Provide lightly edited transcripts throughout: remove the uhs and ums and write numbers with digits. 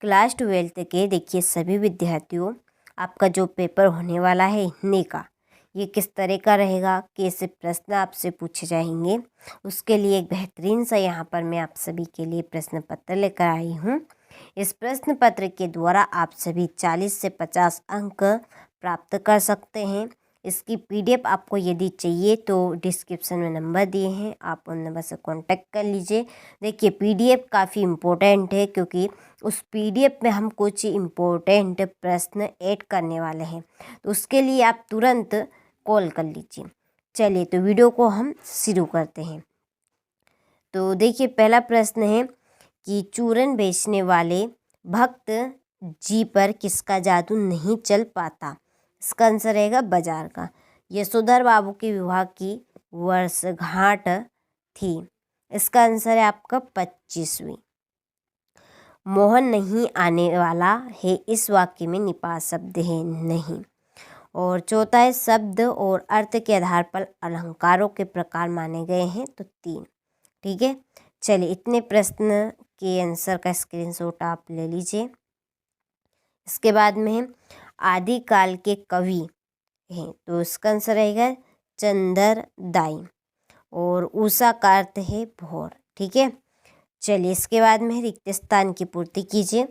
Class 12th के देखिए सभी विद्यार्थियों, आपका जो पेपर होने वाला है हिंदी का, ये किस तरह का रहेगा, कैसे प्रश्न आपसे पूछे जाएंगे, उसके लिए एक बेहतरीन सा यहाँ पर मैं आप सभी के लिए प्रश्न पत्र लेकर आई हूँ। इस प्रश्न पत्र के द्वारा आप सभी 40 से 50 अंक प्राप्त कर सकते हैं। इसकी पीडीएफ आपको यदि चाहिए तो डिस्क्रिप्शन में नंबर दिए हैं, आप उन नंबर से कांटेक्ट कर लीजिए। देखिए पीडीएफ काफ़ी इम्पोर्टेंट है, क्योंकि उस पीडीएफ में हम कुछ इम्पोर्टेंट प्रश्न ऐड करने वाले हैं, तो उसके लिए आप तुरंत कॉल कर लीजिए। चलिए तो वीडियो को हम शुरू करते हैं। तो देखिए पहला प्रश्न है कि चूरन बेचने वाले भक्त जी पर किसका जादू नहीं चल पाता। इसका आंसर रहेगा बाजार का। यशोधर बाबू के विवाह की वर्षगांठ थी। इसका आंसर है आपका 25वीं। मोहन नहीं आने वाला है, इस वाक्य में निपात शब्द है नहीं। और चौथा है शब्द और अर्थ के आधार पर अलंकारों के प्रकार माने गए हैं, तो 3। ठीक है, चलिए इतने प्रश्न के आंसर का स्क्रीनशॉट आप ले लीजिए। इसके बाद में आदिकाल के कवि हैं, तो इसका आंसर रहेगा चंदर दाई। और उषा का अर्थ है भोर। ठीक है, चलिए इसके बाद में रिक्त स्थान की पूर्ति कीजिए।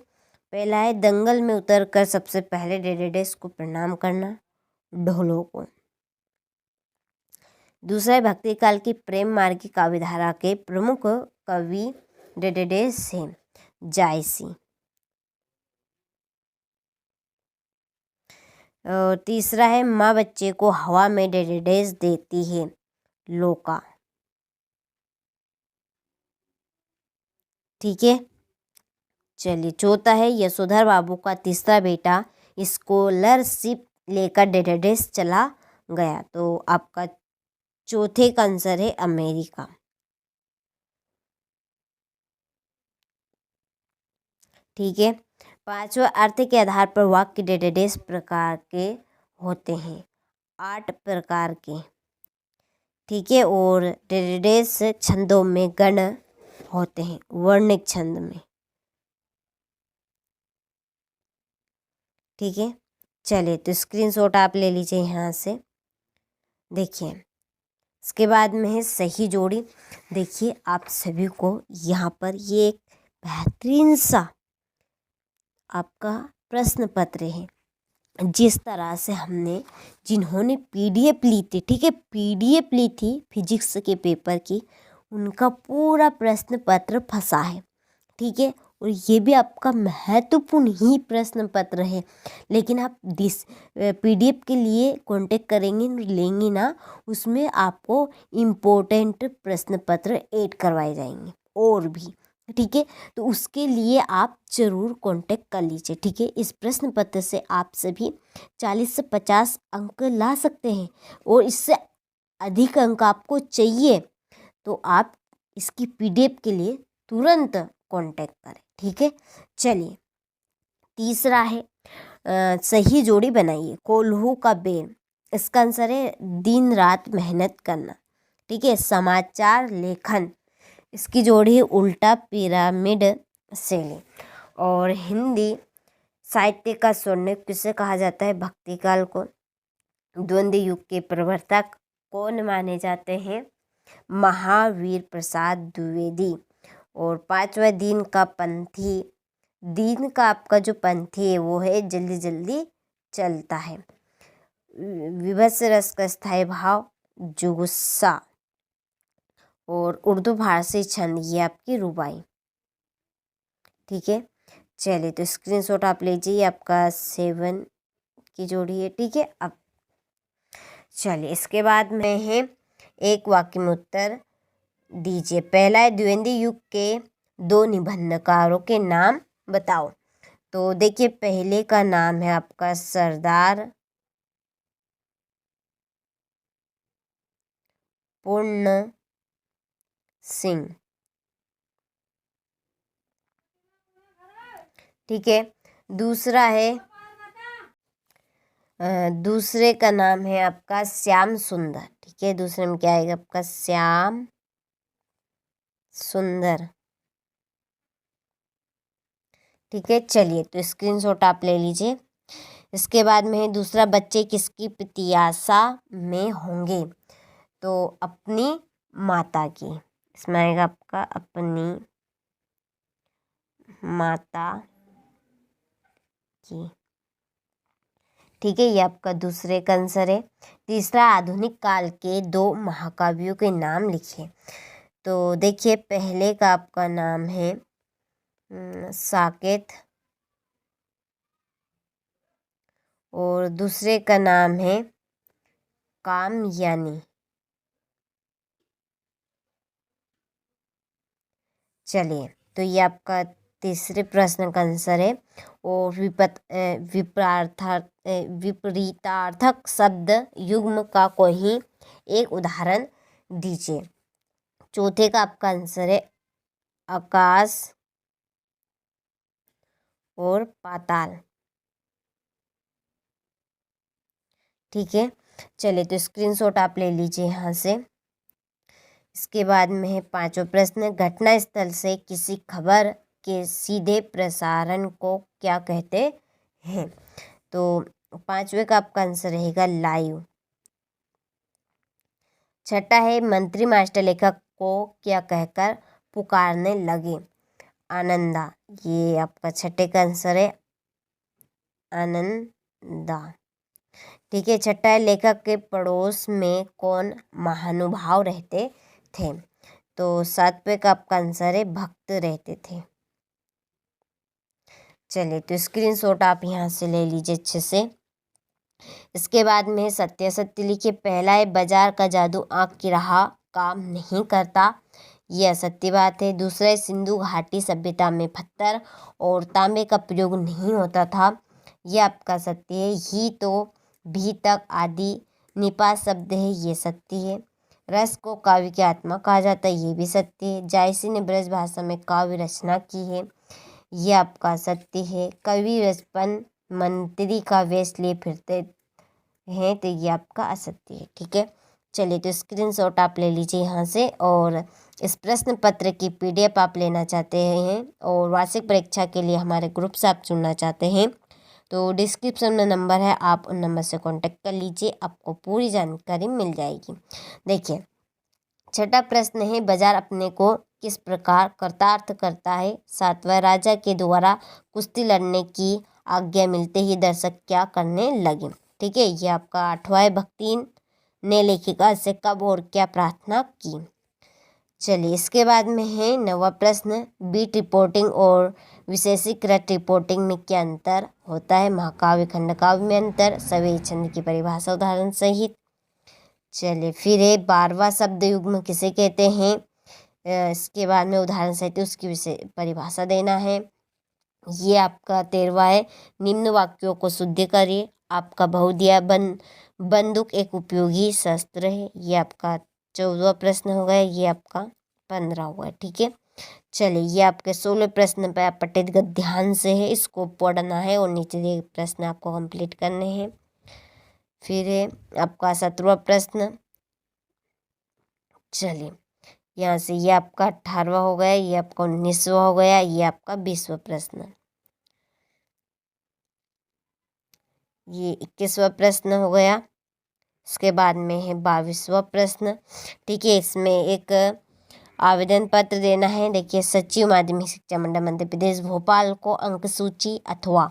पहला है दंगल में उतरकर सबसे पहले डेडेडेस को प्रणाम करना, ढोलों को। दूसरा है भक्ति काल की प्रेम मार्ग की काव्यधारा के प्रमुख कवि डेडेडेस हैं, जायसी। और तीसरा है माँ बच्चे को हवा में डेडेडेस देती है, लोका। ठीक है, चलिए चौथा है यशोधर बाबू का तीसरा बेटा स्कॉलरशिप लेकर डेडेडेस चला गया, तो आपका चौथे का आंसर है अमेरिका। ठीक है, पांचवा अर्थ के आधार पर वाक्य डेडेडेस प्रकार के होते हैं, 8 प्रकार के। ठीक है, और डेडेडेस छंदों में गण होते हैं, वर्णिक छंद में। ठीक है, चलिए तो स्क्रीनशॉट आप ले लीजिए यहाँ से। देखिए इसके बाद में है सही जोड़ी। देखिए आप सभी को यहाँ पर ये एक बेहतरीन सा आपका प्रश्न पत्र है। जिस तरह से हमने जिन्होंने पीडीएफ ली थी, ठीक है, पीडीएफ ली थी फिजिक्स के पेपर की, उनका पूरा प्रश्न पत्र फंसा है। ठीक है, और ये भी आपका महत्वपूर्ण ही प्रश्न पत्र है, लेकिन आप पीडीएफ के लिए कांटेक्ट करेंगे लेंगे ना, उसमें आपको इम्पोर्टेंट प्रश्न पत्र ऐड करवाए जाएंगे और भी। ठीक है, तो उसके लिए आप ज़रूर कांटेक्ट कर लीजिए। ठीक है, इस प्रश्न पत्र से आप सभी 40 से 50 अंक ला सकते हैं, और इससे अधिक अंक आपको चाहिए तो आप इसकी पीडीएफ के लिए तुरंत कांटेक्ट करें। ठीक है, चलिए तीसरा है सही जोड़ी बनाइए, कोल्हू का बेर। इसका आंसर है दिन रात मेहनत करना। ठीक है, समाचार लेखन, इसकी जोड़ी है उल्टा पिरामिड शैली। और हिंदी साहित्य का स्वर्णिम किसे कहा जाता है, भक्ति काल को। द्वंद्व युग के प्रवर्तक कौन माने जाते हैं, महावीर प्रसाद द्विवेदी। और पांचवा दिन का पंथी, दिन का आपका जो पंथी है वो है जल्दी जल्दी चलता है। विभत्स रस का स्थायी भाव, जुगुस्सा। और उर्दू फारसी छंद, ये आपकी रुबाई। ठीक है, चलिए तो स्क्रीनशॉट आप लीजिए, आपका 7 की जोड़ी है। ठीक है, अब चलिए इसके बाद में है एक वाक्य में उत्तर दीजिए। पहला है द्विवेदी युग के 2 निबंधकारों के नाम बताओ। तो देखिए पहले का नाम है आपका सरदार पूर्ण सिंह। ठीक है, दूसरा है दूसरे का नाम है आपका श्याम सुंदर। ठीक है, दूसरे में क्या आएगा आपका श्याम सुंदर। ठीक है, चलिए तो स्क्रीनशॉट आप ले लीजिए। इसके बाद में है दूसरा, बच्चे किसकी प्रत्याशा में होंगे? तो अपनी माता की। इसमें आएगा आपका अपनी माता की। ठीक है, ये आपका दूसरे का आंसर है। तीसरा, आधुनिक काल के 2 महाकाव्यों के नाम लिखिए। तो देखिए, पहले का आपका नाम है साकेत और दूसरे का नाम है कामयानी। चलिए, तो ये आपका तीसरे प्रश्न का आंसर है। और विपरीतार्थक शब्द युग्म का कोई एक उदाहरण दीजिए। चौथे का आपका आंसर है आकाश और पाताल। ठीक है, चलिए तो स्क्रीनशॉट आप ले लीजिए यहाँ से। इसके बाद में है 5वां प्रश्न, घटना स्थल से किसी खबर के सीधे प्रसारण को क्या कहते हैं? तो 5वें का आपका आंसर रहेगा लाइव। छठा है, मंत्री मास्टर लेखक को क्या कहकर पुकारने लगे? आनंदा। ये आपका छठे का आंसर है आनंदा। ठीक है, छठा है, लेखक के पड़ोस में कौन महानुभाव रहते थे? तो 7वें का आपका आंसर है भक्त रहते थे। चलिए तो स्क्रीनशॉट आप यहाँ से ले लीजिए अच्छे से। इसके बाद में सत्य सत्य लिखिए। पहला है, बाजार का जादू आँख की राह काम नहीं करता। यह असत्य बात है। दूसरा है, सिंधु घाटी सभ्यता में पत्थर और तांबे का प्रयोग नहीं होता था। यह आपका सत्य है। ही तो भी तक आदि निपात शब्द है, ये सत्य है। रस को काव्य की आत्मा कहा जाता है, ये भी सत्य है। जायसी ने ब्रज भाषा में काव्य रचना की है, ये आपका सत्य है। कवि बचपन मंत्री का वेश लिए फिरते हैं, तो ये आपका असत्य है। ठीक है, चलिए तो स्क्रीनशॉट आप ले लीजिए यहाँ से। और इस प्रश्न पत्र की PDF आप लेना चाहते हैं और वार्षिक परीक्षा के लिए हमारे ग्रुप से आप चुनना चाहते हैं, तो डिस्क्रिप्शन में नंबर है, आप उन नंबर से कांटेक्ट कर लीजिए, आपको पूरी जानकारी मिल जाएगी। देखिए, छठा प्रश्न है, बाजार अपने को किस प्रकार कृतार्थ करता है? 7वां, राजा के द्वारा कुश्ती लड़ने की आज्ञा मिलते ही दर्शक क्या करने लगे? ठीक है, ये आपका 8वां है, भक्ति ने लेखिका से कब और क्या प्रार्थना की? चलिए, इसके बाद में है 9वां प्रश्न, बीट रिपोर्टिंग और विशेषीकृत रिपोर्टिंग में क्या अंतर होता है? महाकाव्य खंडकाव्य में अंतर, सवेई छंद की परिभाषा उदाहरण सहित। चलिए, फिर है 12वां, शब्द युग्म किसे कहते हैं? इसके बाद में उदाहरण सहित उसकी विषय परिभाषा देना है। ये आपका 13वां है, निम्न वाक्यों को शुद्ध करिए। आपका बहुदिया बंदूक एक उपयोगी शस्त्र है, ये आपका 14वां प्रश्न हो गया। ये आपका 15 हुआ है। ठीक है, चलिए, ये आपके 16 प्रश्न पे आप पठित ध्यान से है, इसको पढ़ना है और नीचे दिए प्रश्न आपको कंप्लीट करने हैं। फिर है आपका 17वां प्रश्न। चलिए, यहाँ से ये आपका 18वां हो गया, ये आपका 19वां हो गया, ये आपका 20वां प्रश्न, ये 21वां प्रश्न हो गया। इसके बाद में है 22वां प्रश्न। ठीक है, इसमें एक आवेदन पत्र देना है। देखिए, सचिव माध्यमिक शिक्षा मंडल मध्य प्रदेश भोपाल को अंक सूची अथवा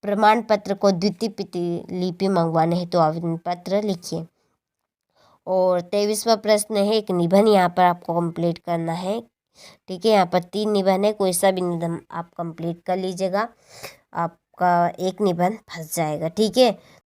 प्रमाण पत्र को द्वितीय प्रतिलिपि मंगवाने है, तो आवेदन पत्र लिखिए। और 23वां प्रश्न है, एक निबंध यहाँ पर आपको कंप्लीट करना है। ठीक है, यहाँ पर 3 निबंध है, कोई सा भी निबंध आप कंप्लीट कर लीजिएगा, आपका एक निबंध फंस जाएगा। ठीक है,